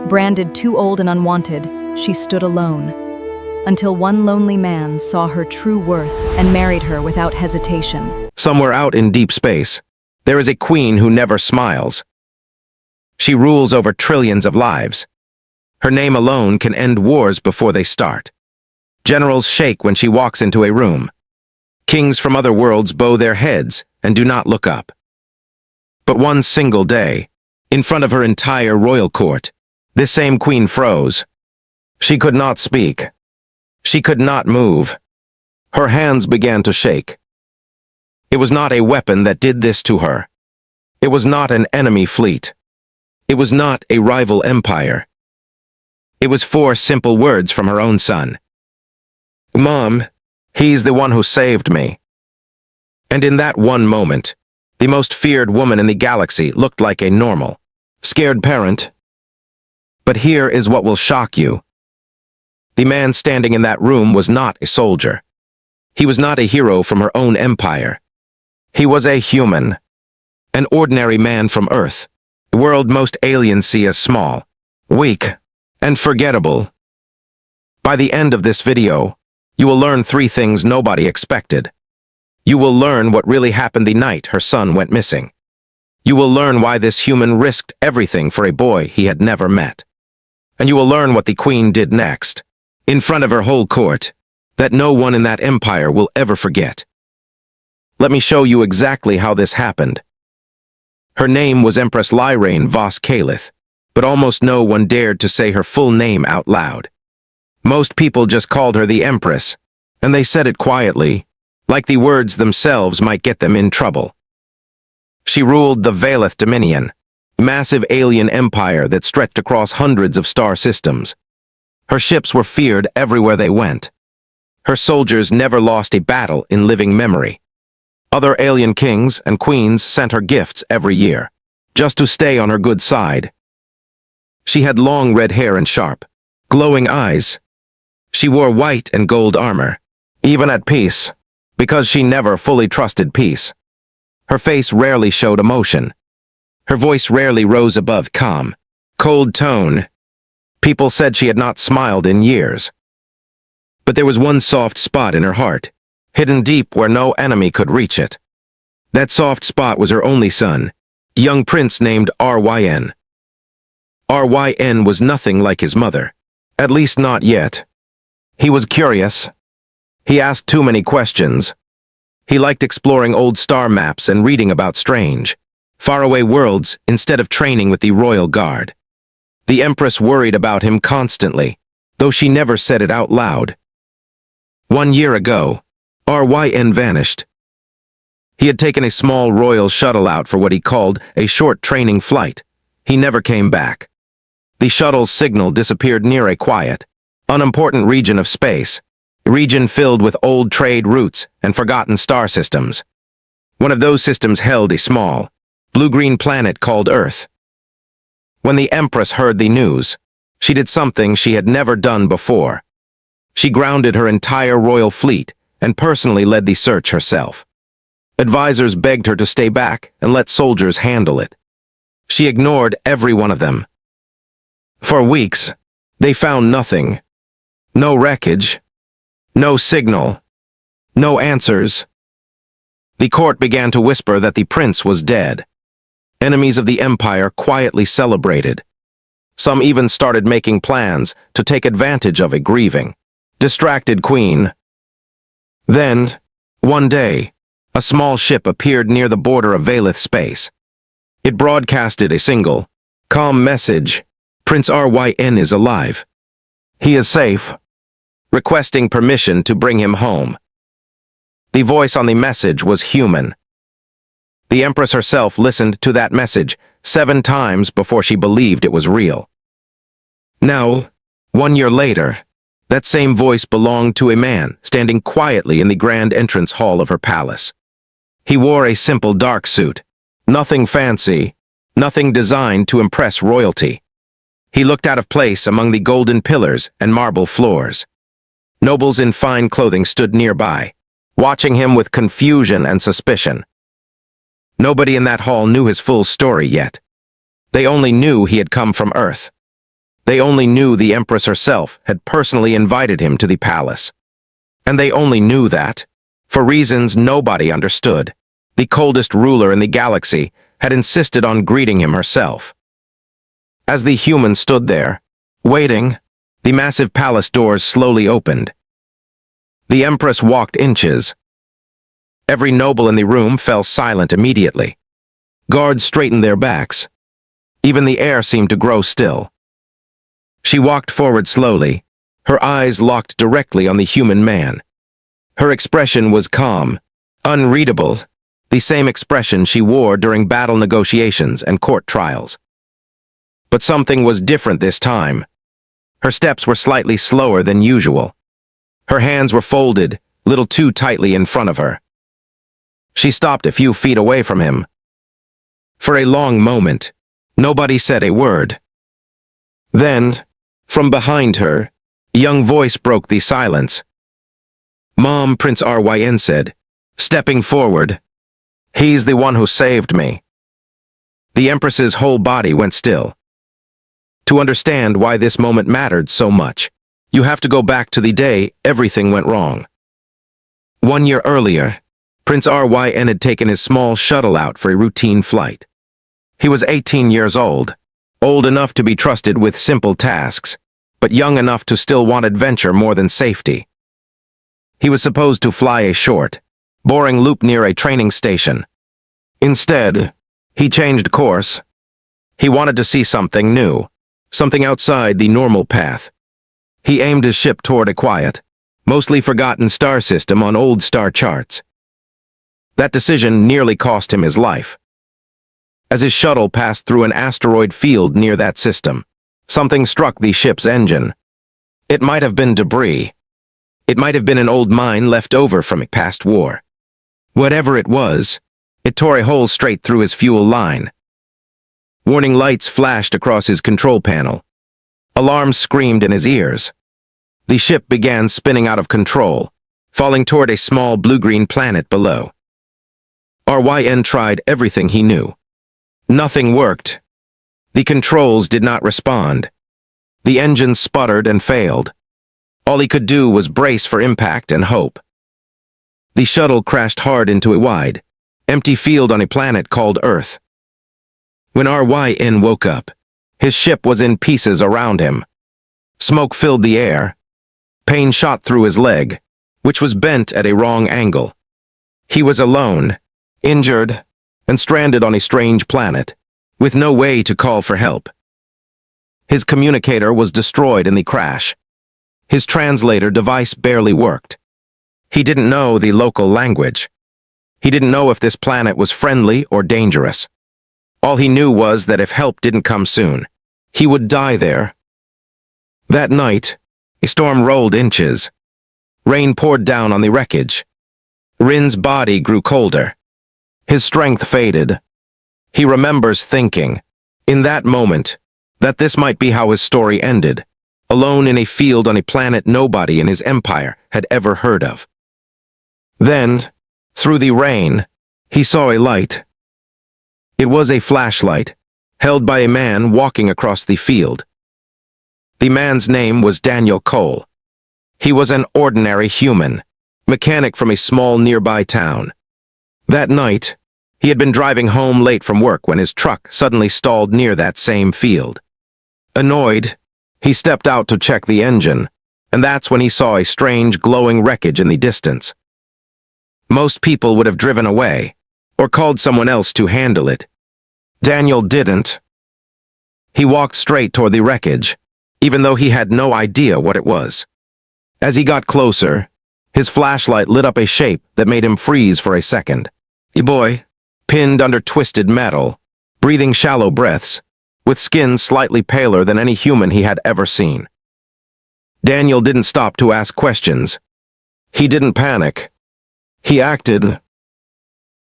Branded too old and unwanted, she stood alone, until one lonely man saw her true worth and married her without hesitation. Somewhere out in deep space, there is a queen who never smiles. She rules over trillions of lives. Her name alone can end wars before they start. Generals shake when she walks into a room. Kings from other worlds bow their heads and do not look up. But one single day, in front of her entire royal court, this same queen froze. She could not speak. She could not move. Her hands began to shake. It was not a weapon that did this to her. It was not an enemy fleet. It was not a rival empire. It was 4 simple words from her own son. "Mom, he's the one who saved me." And in that one moment, the most feared woman in the galaxy looked like a normal, scared parent. But here is what will shock you. The man standing in that room was not a soldier. He was not a hero from her own empire. He was a human, an ordinary man from Earth, the world most aliens see as small, weak, and forgettable. By the end of this video, you will learn 3 things nobody expected. You will learn what really happened the night her son went missing. You will learn why this human risked everything for a boy he had never met. And you will learn what the queen did next, in front of her whole court, that no one in that empire will ever forget. Let me show you exactly how this happened. Her name was Empress Lyraine Vos Kalith, but almost no one dared to say her full name out loud. Most people just called her the Empress, and they said it quietly, like the words themselves might get them in trouble. She ruled the Valeth Dominion, a massive alien empire that stretched across hundreds of star systems. Her ships were feared everywhere they went. Her soldiers never lost a battle in living memory. Other alien kings and queens sent her gifts every year, just to stay on her good side. She had long red hair and sharp, glowing eyes. She wore white and gold armor, even at peace, because she never fully trusted peace. Her face rarely showed emotion. Her voice rarely rose above calm, cold tone. People said she had not smiled in years. But there was one soft spot in her heart, hidden deep where no enemy could reach it. That soft spot was her only son, a young prince named Ryn. Ryn was nothing like his mother, at least not yet. He was curious. He asked too many questions. He liked exploring old star maps and reading about strange, faraway worlds instead of training with the royal guard. The Empress worried about him constantly, though she never said it out loud. 1 year ago, Ryn vanished. He had taken a small royal shuttle out for what he called a short training flight. He never came back. The shuttle's signal disappeared near a quiet, unimportant region of space, a region filled with old trade routes and forgotten star systems. One of those systems held a small, blue-green planet called Earth. When the Empress heard the news, she did something she had never done before. She grounded her entire royal fleet and personally led the search herself. Advisors begged her to stay back and let soldiers handle it. She ignored every one of them. For weeks, they found nothing. No wreckage, no signal, no answers. The court began to whisper that the prince was dead. Enemies of the empire quietly celebrated. Some even started making plans to take advantage of a grieving, distracted queen. Then, one day, a small ship appeared near the border of Valeth space. It broadcasted a single, calm message: Prince Ryn is alive. He is safe, requesting permission to bring him home. The voice on the message was human. The Empress herself listened to that message 7 times before she believed it was real. Now, 1 year later, that same voice belonged to a man standing quietly in the grand entrance hall of her palace. He wore a simple dark suit, nothing fancy, nothing designed to impress royalty. He looked out of place among the golden pillars and marble floors. Nobles in fine clothing stood nearby, watching him with confusion and suspicion. Nobody in that hall knew his full story yet. They only knew he had come from Earth. They only knew the Empress herself had personally invited him to the palace. And they only knew that, for reasons nobody understood, the coldest ruler in the galaxy had insisted on greeting him herself. As the human stood there, waiting, the massive palace doors slowly opened. The Empress walked inches. Every noble in the room fell silent immediately. Guards straightened their backs. Even the air seemed to grow still. She walked forward slowly, her eyes locked directly on the human man. Her expression was calm, unreadable, the same expression she wore during battle negotiations and court trials. But something was different this time. Her steps were slightly slower than usual. Her hands were folded, a little too tightly in front of her. She stopped a few feet away from him. For a long moment, nobody said a word. Then, from behind her, a young voice broke the silence. "Mom," Prince Ryn said, stepping forward. "He's the one who saved me." The Empress's whole body went still. To understand why this moment mattered so much, you have to go back to the day everything went wrong. 1 year earlier, Prince Ryn had taken his small shuttle out for a routine flight. He was 18 years old enough to be trusted with simple tasks, but young enough to still want adventure more than safety. He was supposed to fly a short, boring loop near a training station. Instead, he changed course. He wanted to see something new, something outside the normal path. He aimed his ship toward a quiet, mostly forgotten star system on old star charts. That decision nearly cost him his life. As his shuttle passed through an asteroid field near that system, something struck the ship's engine. It might have been debris. It might have been an old mine left over from a past war. Whatever it was, it tore a hole straight through his fuel line. Warning lights flashed across his control panel. Alarms screamed in his ears. The ship began spinning out of control, falling toward a small blue-green planet below. Ryn tried everything he knew. Nothing worked. The controls did not respond. The engine sputtered and failed. All he could do was brace for impact and hope. The shuttle crashed hard into a wide, empty field on a planet called Earth. When Ryn woke up, his ship was in pieces around him. Smoke filled the air. Pain shot through his leg, which was bent at a wrong angle. He was alone, injured, and stranded on a strange planet, with no way to call for help. His communicator was destroyed in the crash. His translator device barely worked. He didn't know the local language. He didn't know if this planet was friendly or dangerous. All he knew was that if help didn't come soon, he would die there. That night, a storm rolled inches. Rain poured down on the wreckage. Ryn's body grew colder. His strength faded. He remembers thinking, in that moment, that this might be how his story ended, alone in a field on a planet nobody in his empire had ever heard of. Then, through the rain, he saw a light. It was a flashlight, held by a man walking across the field. The man's name was Daniel Cole. He was an ordinary human, mechanic from a small nearby town. That night, he had been driving home late from work when his truck suddenly stalled near that same field. Annoyed, he stepped out to check the engine, and that's when he saw a strange glowing wreckage in the distance. Most people would have driven away, or called someone else to handle it. Daniel didn't. He walked straight toward the wreckage, even though he had no idea what it was. As he got closer, his flashlight lit up a shape that made him freeze for a second. A boy, pinned under twisted metal, breathing shallow breaths, with skin slightly paler than any human he had ever seen. Daniel didn't stop to ask questions. He didn't panic. He acted.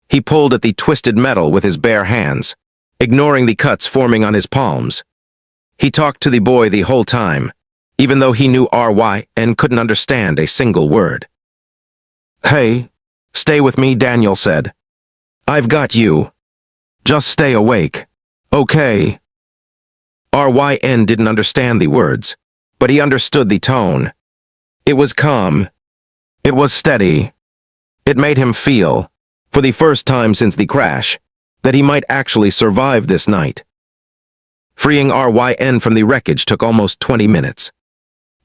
He pulled at the twisted metal with his bare hands, ignoring the cuts forming on his palms. He talked to the boy the whole time, even though he knew Ryn couldn't understand a single word. "Hey, stay with me," Daniel said. "I've got you. Just stay awake, okay?" RYN didn't understand the words, but he understood the tone. It was calm. It was steady. It made him feel, for the first time since the crash, that he might actually survive this night. Freeing RYN from the wreckage took almost 20 minutes.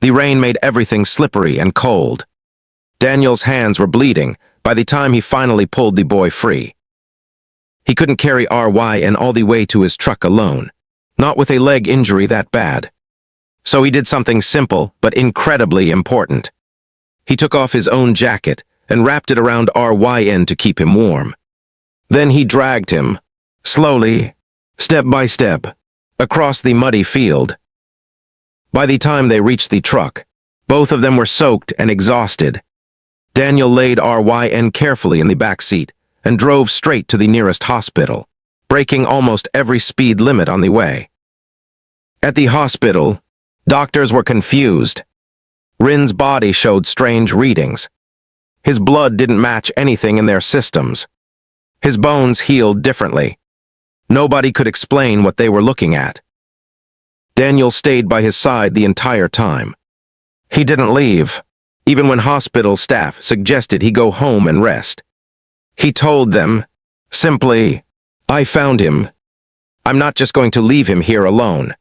The rain made everything slippery and cold. Daniel's hands were bleeding by the time he finally pulled the boy free. He couldn't carry RYN all the way to his truck alone, not with a leg injury that bad. So he did something simple but incredibly important. He took off his own jacket and wrapped it around RYN to keep him warm. Then he dragged him, slowly, step by step, across the muddy field. By the time they reached the truck, both of them were soaked and exhausted. Daniel laid RYN carefully in the back seat and drove straight to the nearest hospital, breaking almost every speed limit on the way. At the hospital, doctors were confused. Rin's body showed strange readings. His blood didn't match anything in their systems. His bones healed differently. Nobody could explain what they were looking at. Daniel stayed by his side the entire time. He didn't leave, even when hospital staff suggested he go home and rest. He told them, simply, "I found him. I'm not just going to leave him here alone."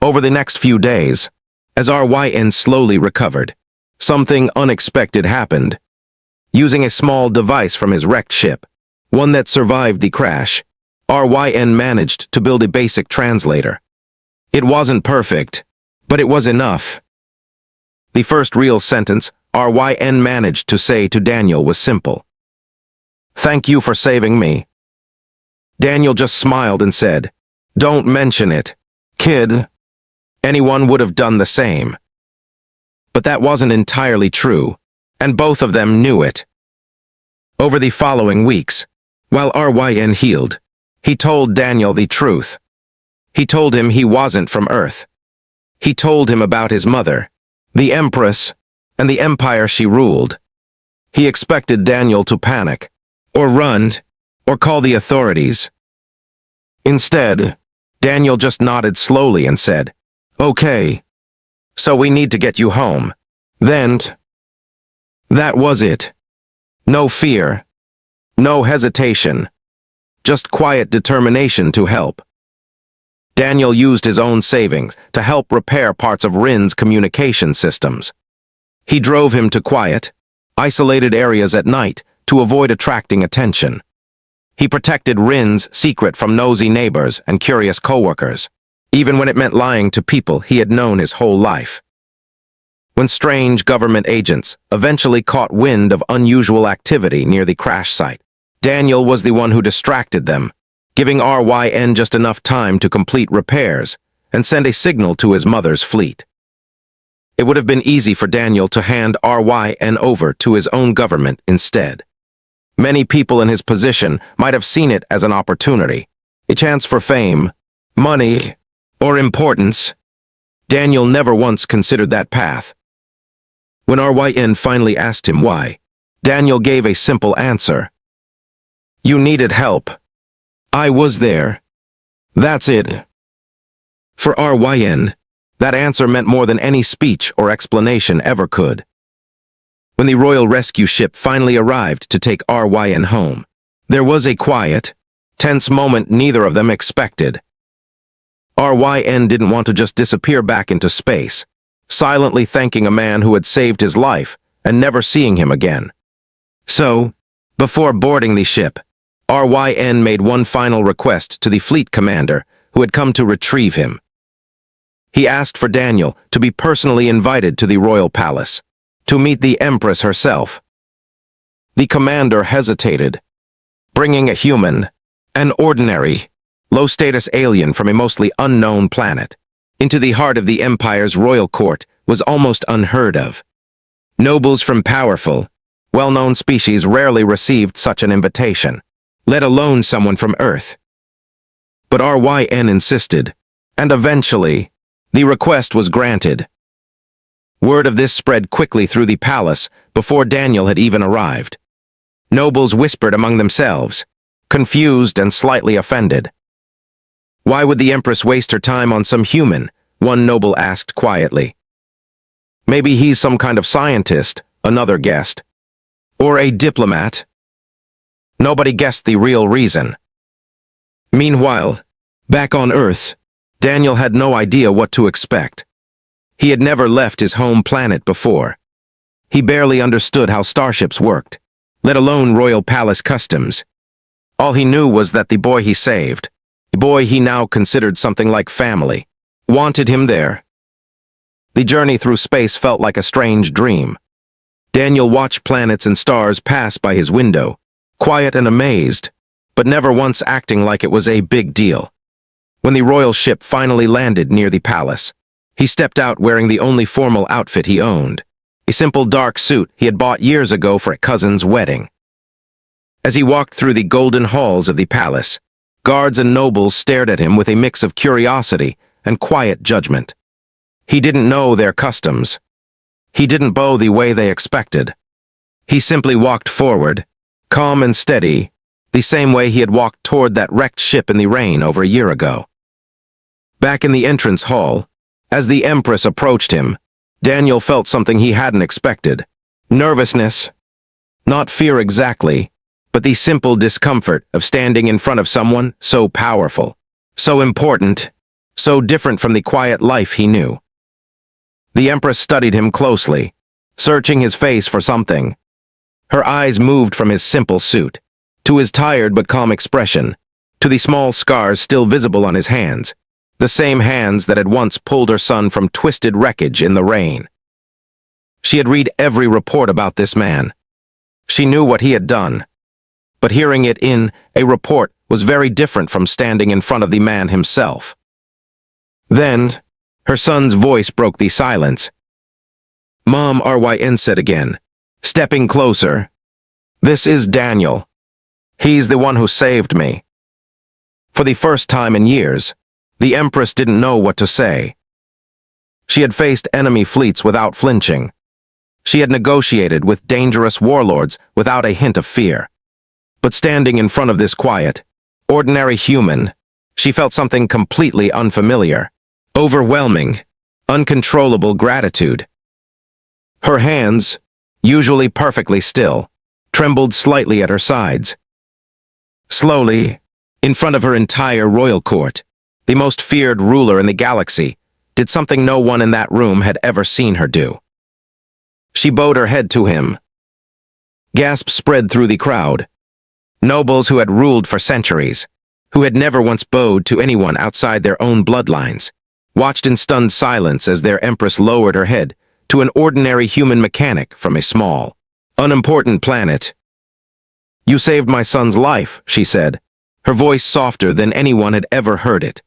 Over the next few days, as RYN slowly recovered, something unexpected happened. Using a small device from his wrecked ship, one that survived the crash, RYN managed to build a basic translator. It wasn't perfect, but it was enough. The first real sentence RYN managed to say to Daniel was simple. "Thank you for saving me." Daniel just smiled and said, "Don't mention it, kid." Anyone would have done the same. But that wasn't entirely true, and both of them knew it. Over the following weeks, while RYN healed, he told Daniel the truth. He told him he wasn't from Earth. He told him about his mother, the Empress, and the empire she ruled. He expected Daniel to panic, or run, or call the authorities. Instead, Daniel just nodded slowly and said, "Okay, so we need to get you home." Then, that was it. No fear, no hesitation, just quiet determination to help. Daniel used his own savings to help repair parts of Rin's communication systems. He drove him to quiet, isolated areas at night to avoid attracting attention. He protected Rin's secret from nosy neighbors and curious coworkers, even when it meant lying to people he had known his whole life. When strange government agents eventually caught wind of unusual activity near the crash site, Daniel was the one who distracted them, giving RYN just enough time to complete repairs and send a signal to his mother's fleet. It would have been easy for Daniel to hand RYN over to his own government instead. Many people in his position might have seen it as an opportunity, a chance for fame, money, or importance. Daniel never once considered that path. When RYN finally asked him why, Daniel gave a simple answer. "You needed help. I was there. That's it." For RYN, that answer meant more than any speech or explanation ever could. When the Royal Rescue Ship finally arrived to take RYN home, there was a quiet, tense moment neither of them expected. RYN didn't want to just disappear back into space, silently thanking a man who had saved his life and never seeing him again. So, before boarding the ship, RYN made one final request to the fleet commander who had come to retrieve him. He asked for Daniel to be personally invited to the royal palace, to meet the Empress herself. The commander hesitated. Bringing a human, an ordinary, low-status alien from a mostly unknown planet, into the heart of the Empire's royal court was almost unheard of. Nobles from powerful, well-known species rarely received such an invitation, let alone someone from Earth. But RYN insisted, and eventually, the request was granted. Word of this spread quickly through the palace before Daniel had even arrived. Nobles whispered among themselves, confused and slightly offended. Why would the Empress waste her time on some human? One noble asked quietly. Maybe he's some kind of scientist, another guessed. Or a diplomat. Nobody guessed the real reason. Meanwhile, back on Earth, Daniel had no idea what to expect. He had never left his home planet before. He barely understood how starships worked, let alone royal palace customs. All he knew was that the boy he saved, the boy he now considered something like family, wanted him there. The journey through space felt like a strange dream. Daniel watched planets and stars pass by his window, quiet and amazed, but never once acting like it was a big deal. When the royal ship finally landed near the palace, he stepped out wearing the only formal outfit he owned, a simple dark suit he had bought years ago for a cousin's wedding. As he walked through the golden halls of the palace, guards and nobles stared at him with a mix of curiosity and quiet judgment. He didn't know their customs. He didn't bow the way they expected. He simply walked forward, calm and steady, the same way he had walked toward that wrecked ship in the rain over a year ago. Back in the entrance hall, as the Empress approached him, Daniel felt something he hadn't expected. Nervousness. Not fear exactly, but the simple discomfort of standing in front of someone so powerful, so important, so different from the quiet life he knew. The Empress studied him closely, searching his face for something. Her eyes moved from his simple suit, to his tired but calm expression, to the small scars still visible on his hands, the same hands that had once pulled her son from twisted wreckage in the rain. She had read every report about this man. She knew what he had done. But hearing it in a report was very different from standing in front of the man himself. Then, her son's voice broke the silence. Mom, RYN said again, stepping closer. This is Daniel. He's the one who saved me. For the first time in years, the Empress didn't know what to say. She had faced enemy fleets without flinching. She had negotiated with dangerous warlords without a hint of fear. But standing in front of this quiet, ordinary human, she felt something completely unfamiliar, overwhelming, uncontrollable gratitude. Her hands, usually perfectly still, trembled slightly at her sides. Slowly, in front of her entire royal court, the most feared ruler in the galaxy, did something no one in that room had ever seen her do. She bowed her head to him. Gasps spread through the crowd. Nobles who had ruled for centuries, who had never once bowed to anyone outside their own bloodlines, watched in stunned silence as their Empress lowered her head to an ordinary human mechanic from a small, unimportant planet. You saved my son's life, she said, her voice softer than anyone had ever heard it.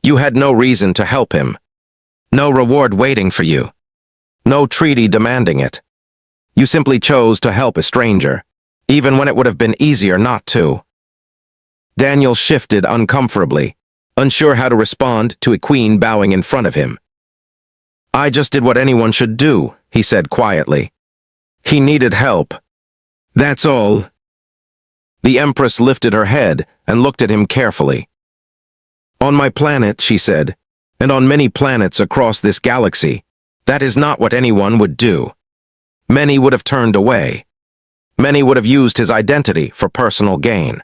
You had no reason to help him. No reward waiting for you. No treaty demanding it. You simply chose to help a stranger, even when it would have been easier not to. Daniel shifted uncomfortably, unsure how to respond to a queen bowing in front of him. I just did what anyone should do, he said quietly. He needed help. That's all. The Empress lifted her head and looked at him carefully. On my planet, she said, and on many planets across this galaxy, that is not what anyone would do. Many would have turned away. Many would have used his identity for personal gain.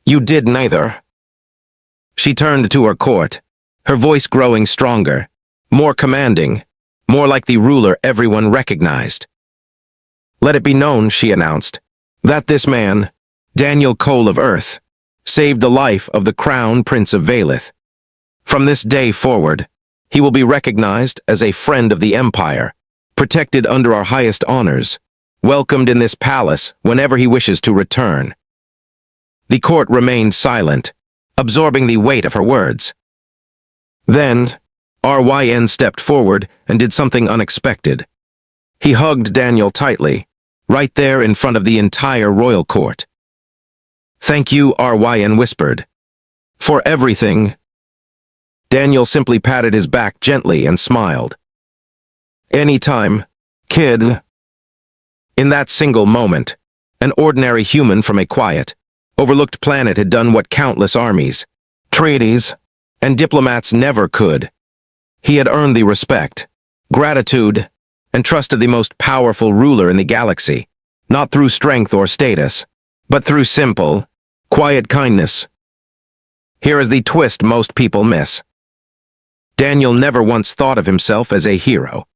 You did neither. She turned to her court, her voice growing stronger, more commanding, more like the ruler everyone recognized. Let it be known, she announced, that this man, Daniel Cole of Earth, saved the life of the Crown Prince of Valith. From this day forward, he will be recognized as a friend of the Empire, protected under our highest honors, welcomed in this palace whenever he wishes to return. The court remained silent, absorbing the weight of her words. Then, RYN stepped forward and did something unexpected. He hugged Daniel tightly, right there in front of the entire royal court. Thank you, RYN whispered. For everything. Daniel simply patted his back gently and smiled. Anytime, kid. In that single moment, an ordinary human from a quiet, overlooked planet had done what countless armies, treaties, and diplomats never could. He had earned the respect, gratitude, and trust of the most powerful ruler in the galaxy, not through strength or status, but through simple, quiet kindness. Here is the twist most people miss. Daniel never once thought of himself as a hero.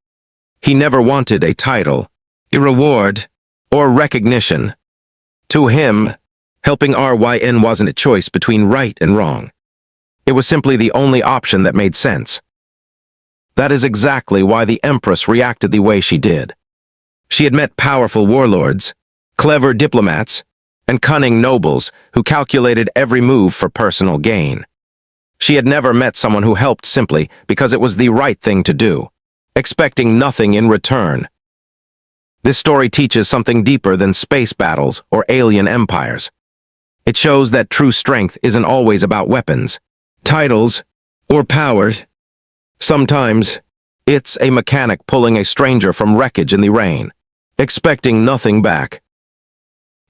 He never wanted a title, a reward, or recognition. To him, helping RYN wasn't a choice between right and wrong. It was simply the only option that made sense. That is exactly why the Empress reacted the way she did. She had met powerful warlords, clever diplomats, and cunning nobles who calculated every move for personal gain. She had never met someone who helped simply because it was the right thing to do, expecting nothing in return. This story teaches something deeper than space battles or alien empires. It shows that true strength isn't always about weapons, titles, or power. Sometimes, it's a mechanic pulling a stranger from wreckage in the rain, expecting nothing back.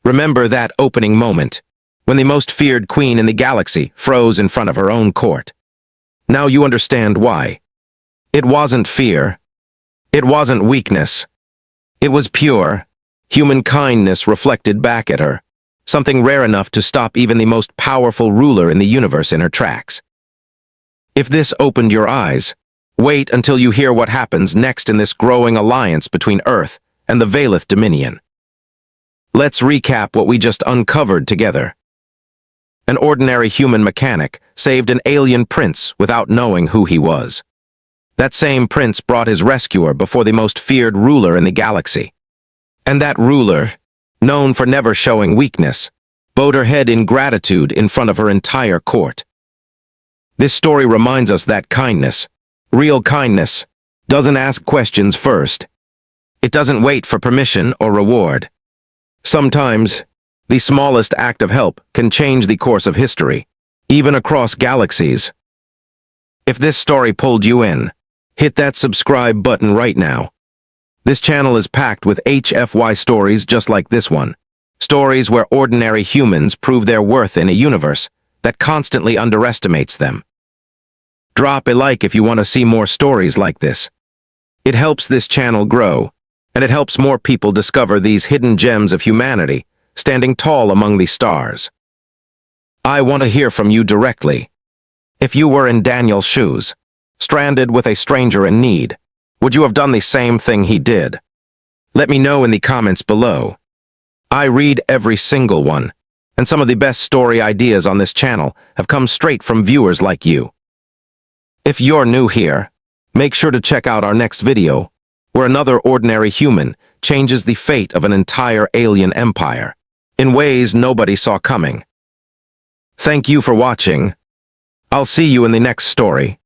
Remember that opening moment, when the most feared queen in the galaxy froze in front of her own court. Now you understand why. It wasn't fear. It wasn't weakness. It was pure, human kindness reflected back at her, something rare enough to stop even the most powerful ruler in the universe in her tracks. If this opened your eyes, wait until you hear what happens next in this growing alliance between Earth and the Valeth Dominion. Let's recap what we just uncovered together. An ordinary human mechanic saved an alien prince without knowing who he was. That same prince brought his rescuer before the most feared ruler in the galaxy. And that ruler, known for never showing weakness, bowed her head in gratitude in front of her entire court. This story reminds us that kindness, real kindness, doesn't ask questions first. It doesn't wait for permission or reward. Sometimes, the smallest act of help can change the course of history, even across galaxies. If this story pulled you in, hit that subscribe button right now. This channel is packed with HFY stories just like this one. Stories where ordinary humans prove their worth in a universe that constantly underestimates them. Drop a like if you want to see more stories like this. It helps this channel grow, and it helps more people discover these hidden gems of humanity standing tall among the stars. I want to hear from you directly. If you were in Daniel's shoes, stranded with a stranger in need, would you have done the same thing he did? Let me know in the comments below. I read every single one, and some of the best story ideas on this channel have come straight from viewers like you. If you're new here, make sure to check out our next video, where another ordinary human changes the fate of an entire alien empire, in ways nobody saw coming. Thank you for watching. I'll see you in the next story.